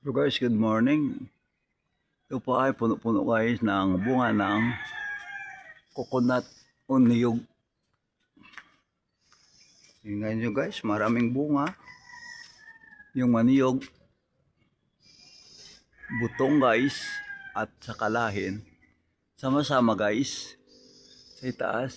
So guys, good morning. Ito po ay puno-puno guys ng bunga ng coconut o niyog. Tingnan nyo guys, maraming bunga. Yung maniyog, butong guys, at sa kalahin. Sama-sama guys, sa itaas.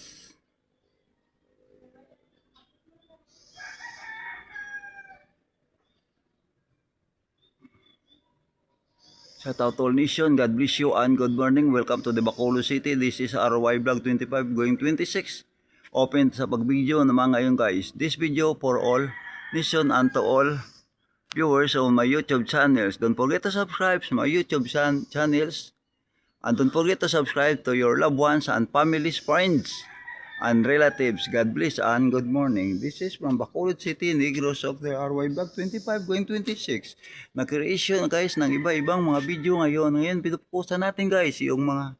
Shout out all nation, God bless you and good morning. Welcome to the Bacolod City. This is RY Vlog 25 going 26. Open sa pag-video naman ngayon guys. This video for all nation and to all viewers on my YouTube channels. Don't forget to subscribe to my YouTube channels. And don't forget to subscribe to your loved ones and families, friends, and relatives. God bless and good morning. This is from Bacolod City, Negros of the RY Vlog 25 going 26. Nag-creation guys ng iba-ibang mga video ngayon. Ngayon, pinupusan natin guys yung mga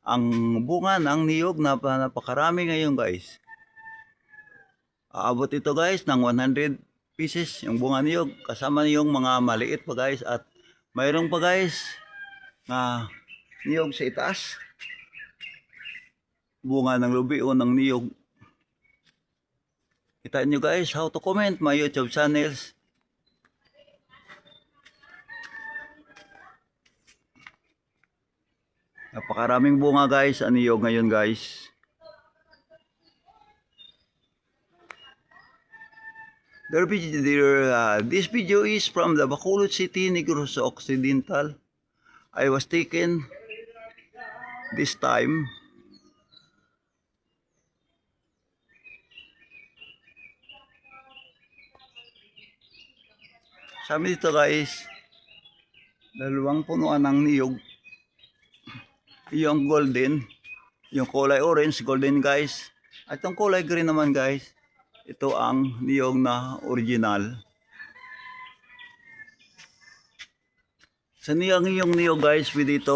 ang bunga ng niyog na napakarami ngayon guys. Aabot ito guys ng 100 pieces yung bunga niyog. Kasama yung mga maliit pa guys at mayroong pa guys na niyog sa itaas. Bunga ng lubi o ng niyog. Kita nyo guys how to comment my YouTube channels. Napakaraming bunga guys ang niyog ngayon guys. This video is from the Bacolod City, Negros Occidental. I was taken this time sabi dito guys, dalawang punuan ng niyog. Yung golden, yung kulay orange, golden guys. At yung kulay green naman guys, ito ang niyog na original. Sa yung niyog guys, pwede ito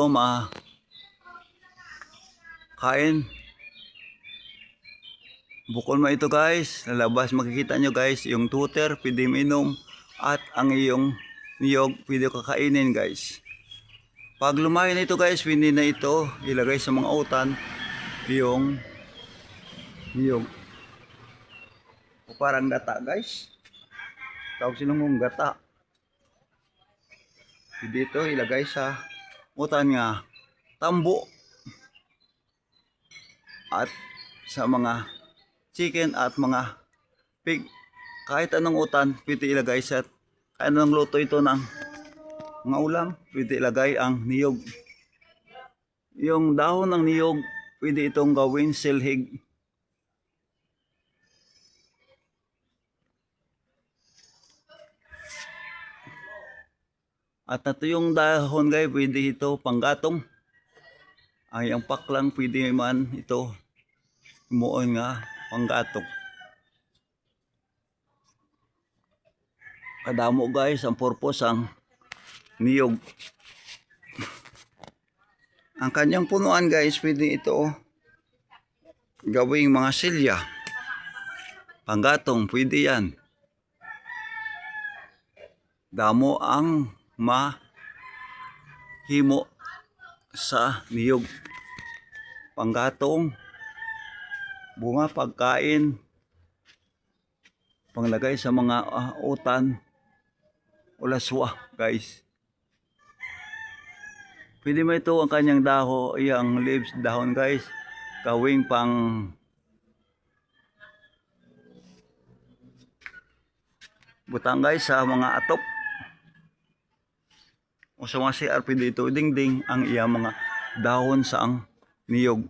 kain. Bukol mo ito guys, lalabas makikita nyo guys, yung tuter, pwede minom. At ang iyong niyog, pwede kakainin guys. Pag lumaki na ito guys, pwede na ito ilagay sa mga utan, yung niyog. O parang gata guys. Tawag silang mong gata. Pwede ito ilagay sa utan nga tambo. At sa mga chicken at mga pig. Kahit anong utan, pwede ilagay sa kahit anong luto ito ng mga ulam, pwede ilagay ang niyog. Yung dahon ng niyog, pwede itong gawin silhig. At ito yung dahon guys, pwede ito panggatong. Ay ang paklang pwede man ito muon nga panggatong. Kadamo guys ang purpose ang niyog. Ang kanyang punuan guys, pwede ito gawing mga silya. Panggatong, pwede yan. Damo ang mahimo sa niyog. Panggatong, bunga pagkain, panglagay sa mga utan, o laswa guys. Pwede mo ito ang kanyang yung leaves, dahon guys, gawing pang butang guys sa mga atop. O sa mga CR, pwede ito dingding ang mga dahon sa ang niyog.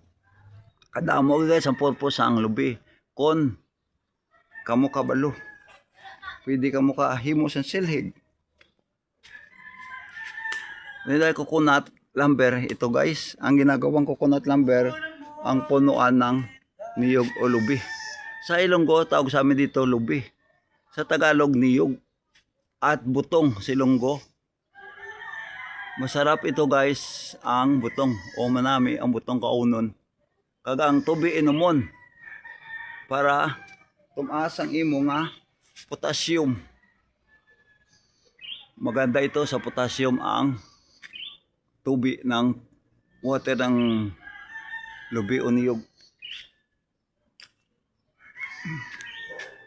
Kadamo guys ang purpose sa ang lubi. Kon kamo kabalo, pwede kamo kahimo sa silhig. Nilay coconut lumber ito guys. Ang ginagawang coconut lumber, ang punuan ng niyog o lubi. Sa Ilonggo, tawag sa amin dito lubi. Sa Tagalog, niyog. At butong, silonggo. Masarap ito guys, ang butong. O manami, ang butong kaunon. Kagang tubi inumon. Para tumaas ang imo nga potassium. Maganda ito sa potassium ang tubig ng water ng lubi o niyog.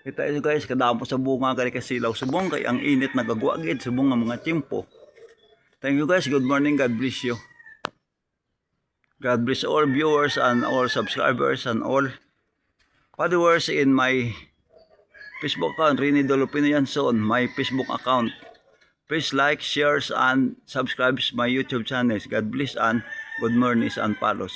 Kita nyo guys, kadamo sa bunga kay kasilaw subong kay ang init nagagwagid sa bunga mga tiyempo. Thank you guys, good morning, God bless you. God bless all viewers and all subscribers and all followers in my Facebook account, Rini Dolopino Yanson, my Facebook account. Please like, shares, and subscribe my YouTube channel. God bless and good morning and palos.